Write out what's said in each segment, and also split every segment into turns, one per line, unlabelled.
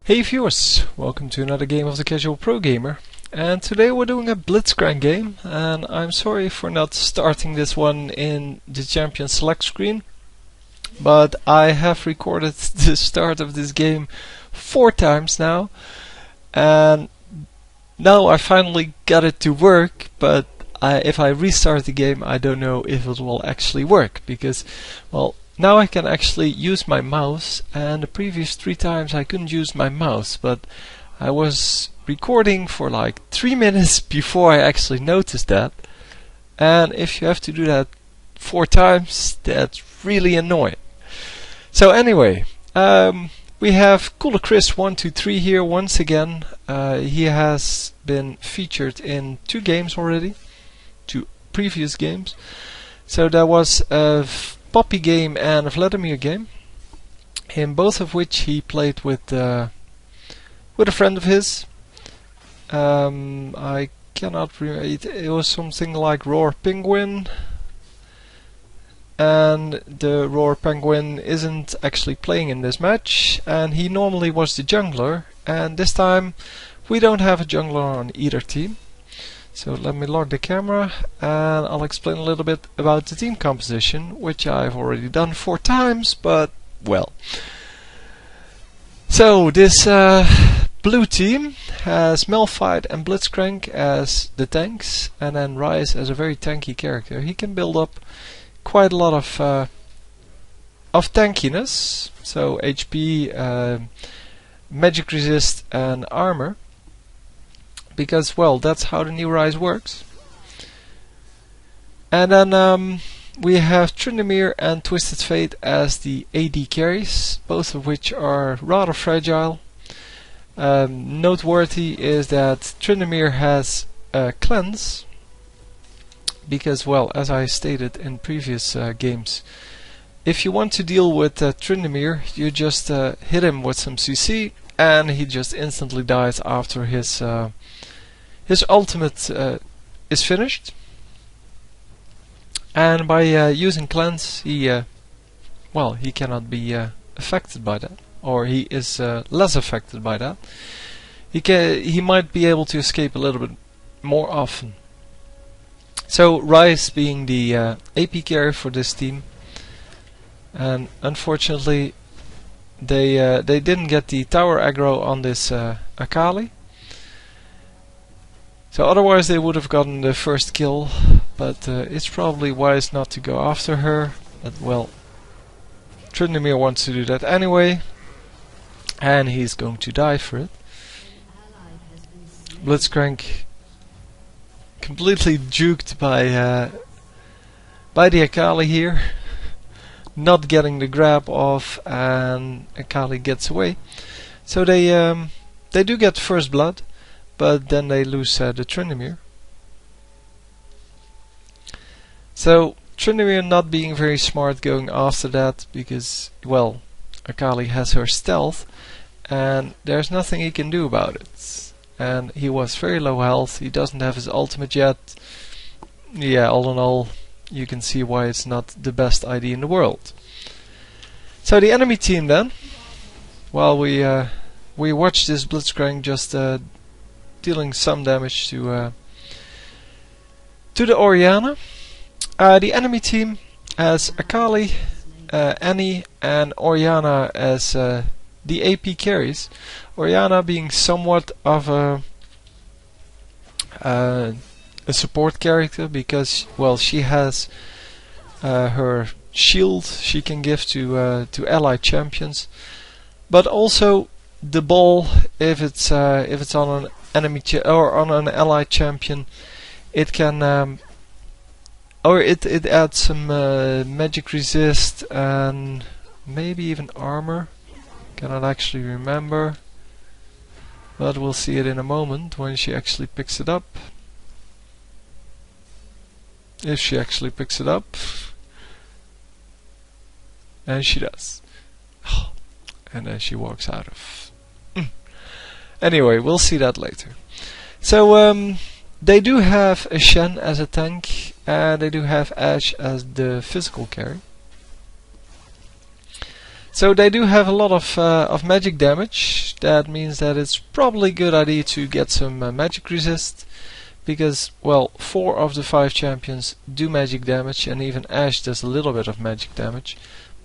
Hey viewers, welcome to another game of the Casual Pro Gamer. And today we're doing a Blitzcrank game, and I'm sorry for not starting this one in the champion select screen, but I have recorded the start of this game 4 times now, and now I finally got it to work, but if I restart the game I don't know if it will actually work, because, well, now I can actually use my mouse, and the previous 3 times I couldn't use my mouse, but I was recording for like 3 minutes before I actually noticed that. And if you have to do that 4 times, that's really annoying. So anyway, we have Cooler Chris 123 here once again. He has been featured in 2 games already, 2 previous games. So there was a Poppy game and a Vladimir game, in both of which he played with a friend of his. I cannot remember. It was something like Roar Penguin, and the Roar Penguin isn't actually playing in this match, and he normally was the jungler, and this time we don't have a jungler on either team. So let me log the camera and I'll explain a little bit about the team composition, which I've already done 4 times, but well. So this blue team has Malphite and Blitzcrank as the tanks, and then Rise as a very tanky character. He can build up quite a lot of tankiness, so HP, magic resist and armor. Because, well, that's how the new Rise works. And then we have Tryndamere and Twisted Fate as the AD carries, both of which are rather fragile. Noteworthy is that Tryndamere has cleanse, because, well, as I stated in previous games, if you want to deal with Tryndamere, you just hit him with some CC and he just instantly dies after his ultimate is finished. And by using cleanse, he cannot be affected by that, or he is less affected by that. He might be able to escape a little bit more often. So Rise being the AP carry for this team, and unfortunately they didn't get the tower aggro on this Akali. So otherwise they would have gotten the first kill, but it's probably wise not to go after her. But well, Tryndamere wants to do that anyway, and he's going to die for it. Blitzcrank completely juked by the Akali here, not getting the grab off, and Akali gets away. So they do get first blood, but then they lose the Tryndamere. So Tryndamere not being very smart going after that, because, well, Akali has her stealth and there's nothing he can do about it. And he was very low health, he doesn't have his ultimate yet. Yeah, all in all, you can see why it's not the best idea in the world. So the enemy team then, while we watch this Blitzcrank just dealing some damage to the Orianna. The enemy team has Akali, Annie and Orianna as the AP carries. Orianna being somewhat of a support character, because, well, she has her shield she can give to allied champions, but also the ball, if it's on an enemy or on an allied champion, it can or it adds some magic resist and maybe even armor. Cannot actually remember, but we'll see it in a moment when she actually picks it up. If she actually picks it up, and she does, and then she walks out of. Anyway, we'll see that later. So they do have a Shen as a tank, and they do have Ashe as the physical carry. So they do have a lot of magic damage. That means that it's probably a good idea to get some magic resist, because, well, 4 of the 5 champions do magic damage, and even Ashe does a little bit of magic damage,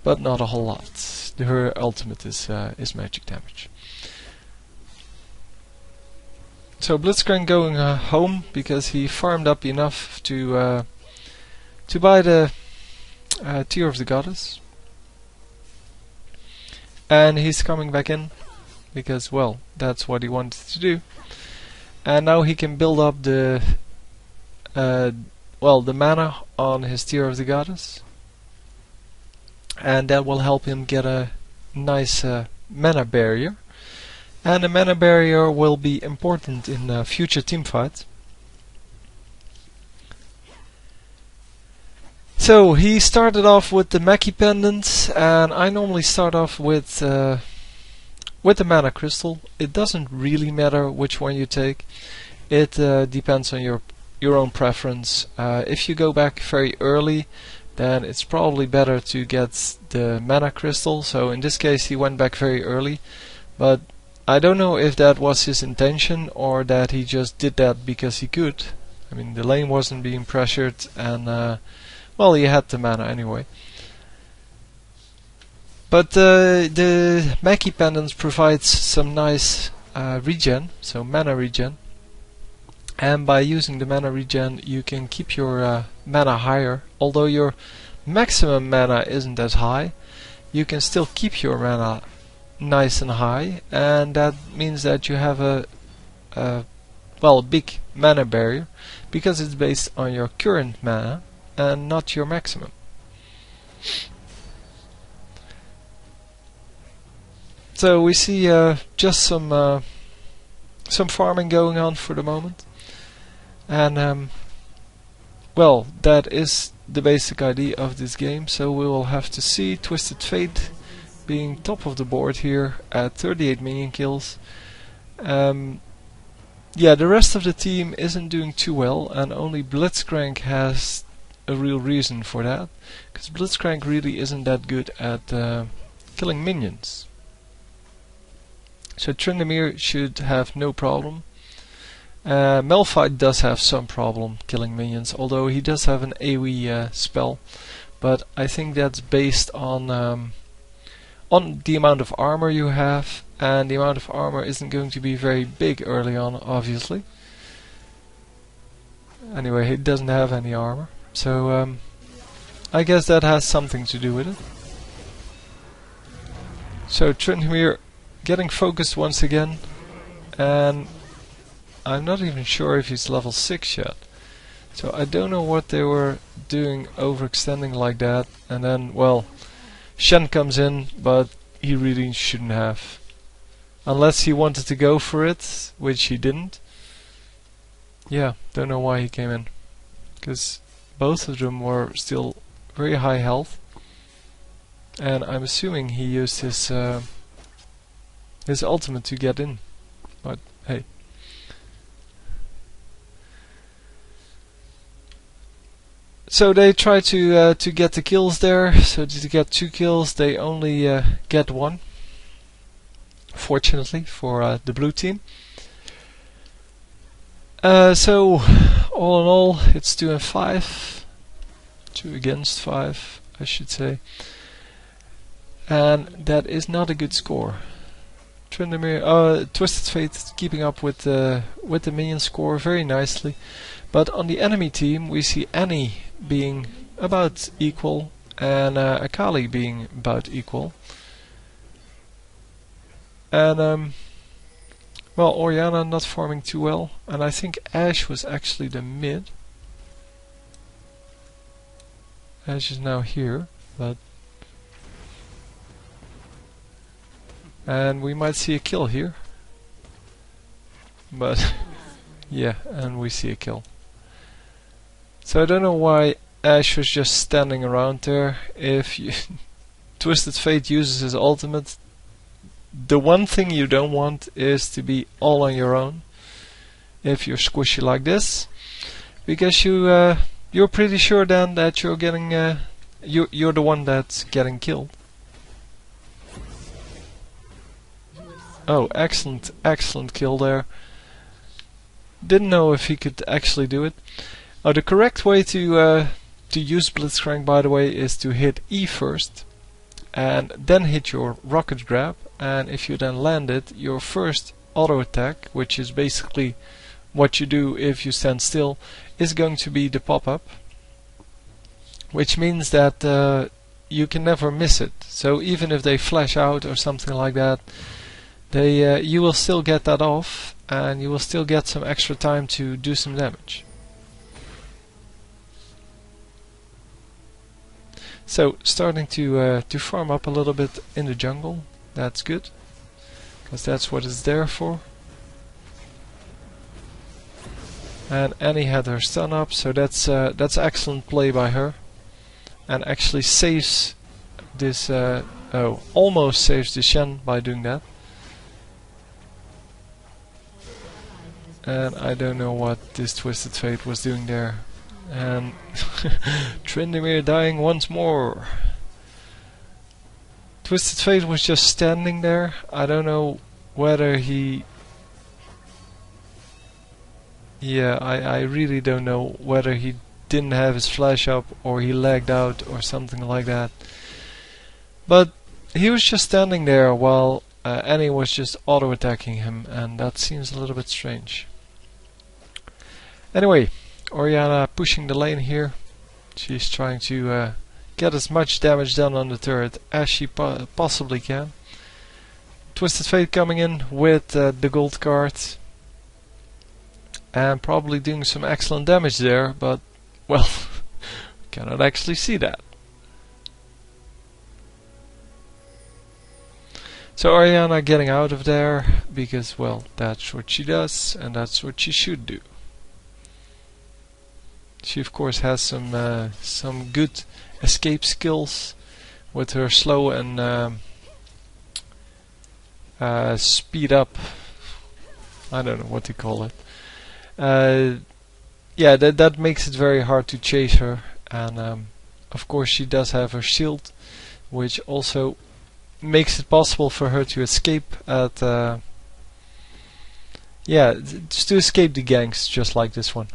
but not a whole lot. Her ultimate is magic damage. So Blitzcrank going home because he farmed up enough to buy the Tear of the Goddess, and he's coming back in because, well, that's what he wanted to do. And now he can build up the the mana on his Tear of the Goddess, and that will help him get a nice mana barrier. And the mana barrier will be important in future teamfights. So he started off with the Mackie pendants, and I normally start off with the mana crystal. It doesn't really matter which one you take. It depends on your own preference. If you go back very early, then it's probably better to get the mana crystal. So in this case he went back very early, but I don't know if that was his intention or that he just did that because he could. I mean, the lane wasn't being pressured, and well, he had the mana anyway. But the Mackie pendants provides some nice regen, so mana regen. And by using the mana regen, you can keep your mana higher. Although your maximum mana isn't as high, you can still keep your mana nice and high, and that means that you have a big mana barrier, because it's based on your current mana and not your maximum. So we see just some farming going on for the moment, and well, that is the basic idea of this game. So we will have to see Twisted Fate being top of the board here at 38 minion kills. Yeah, the rest of the team isn't doing too well, and only Blitzcrank has a real reason for that, because Blitzcrank really isn't that good at killing minions. So Tryndamere should have no problem. Malphite does have some problem killing minions, although he does have an AoE spell, but I think that's based on the amount of armor you have, and the amount of armor isn't going to be very big early on, obviously. Anyway, he doesn't have any armor, so I guess that has something to do with it. So Tryndamere getting focused once again, and I'm not even sure if he's level 6 yet. So I don't know what they were doing, overextending like that, and then, well, Shen comes in, but he really shouldn't have. Unless he wanted to go for it, which he didn't. Yeah, don't know why he came in. Because both of them were still very high health. And I'm assuming he used his ultimate to get in. But hey. So they try to get the kills there. So to get 2 kills, they only get 1. Fortunately for the blue team. So all in all, it's 2 and 5. 2 against 5, I should say. And that is not a good score. Twisted Fate keeping up with the minion score very nicely. But on the enemy team, we see Annie being about equal, and Akali being about equal. And well, Orianna not farming too well, and I think Ashe was actually the mid. Ashe is now here, but and we might see a kill here. But yeah, and we see a kill. So I don't know why Ashe was just standing around there. If you Twisted Fate uses his ultimate, the one thing you don't want is to be all on your own if you're squishy like this, because you're pretty sure then that you're getting you're the one that's getting killed. Oh, excellent kill there. Didn't know if he could actually do it. Oh, the correct way to use Blitzcrank, by the way, is to hit E first, and then hit your rocket grab. And if you then land it, your first auto attack, which is basically what you do if you stand still, is going to be the pop-up, which means that you can never miss it. So even if they flash out or something like that, you will still get that off, and you will still get some extra time to do some damage. So starting to farm up a little bit in the jungle. That's good, because that's what it's there for. And Annie had her stun up, so that's excellent play by her, and actually saves this. Almost saves the Shen by doing that. And I don't know what this Twisted Fate was doing there. And Tryndamere dying once more. Twisted Fate was just standing there. I don't know whether he... Yeah, I really don't know whether he didn't have his flash up or he lagged out or something like that. But he was just standing there while Annie was just auto-attacking him, and that seems a little bit strange. Anyway, Orianna pushing the lane here. She's trying to get as much damage done on the turret as she possibly can. Twisted Fate coming in with the gold card and probably doing some excellent damage there, but well, cannot actually see that. So Orianna getting out of there because, well, that's what she does and that's what she should do. She of course has some good escape skills with her slow and speed up. I don't know what to call it. Yeah, that makes it very hard to chase her, and of course she does have her shield, which also makes it possible for her to escape at just to escape the ganks, just like this one.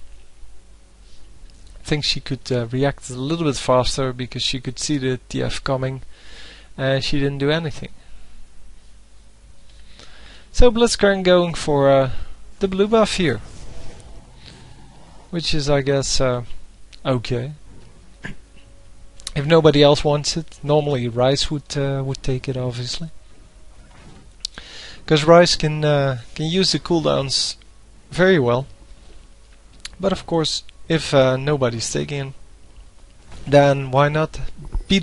I think she could react a little bit faster because she could see the TF coming and she didn't do anything. So Blitzcrank going for the blue buff here, which is, I guess, okay. If nobody else wants it, normally Rice would take it, obviously, because Rice can use the cooldowns very well. But of course, if nobody's taking him, then why not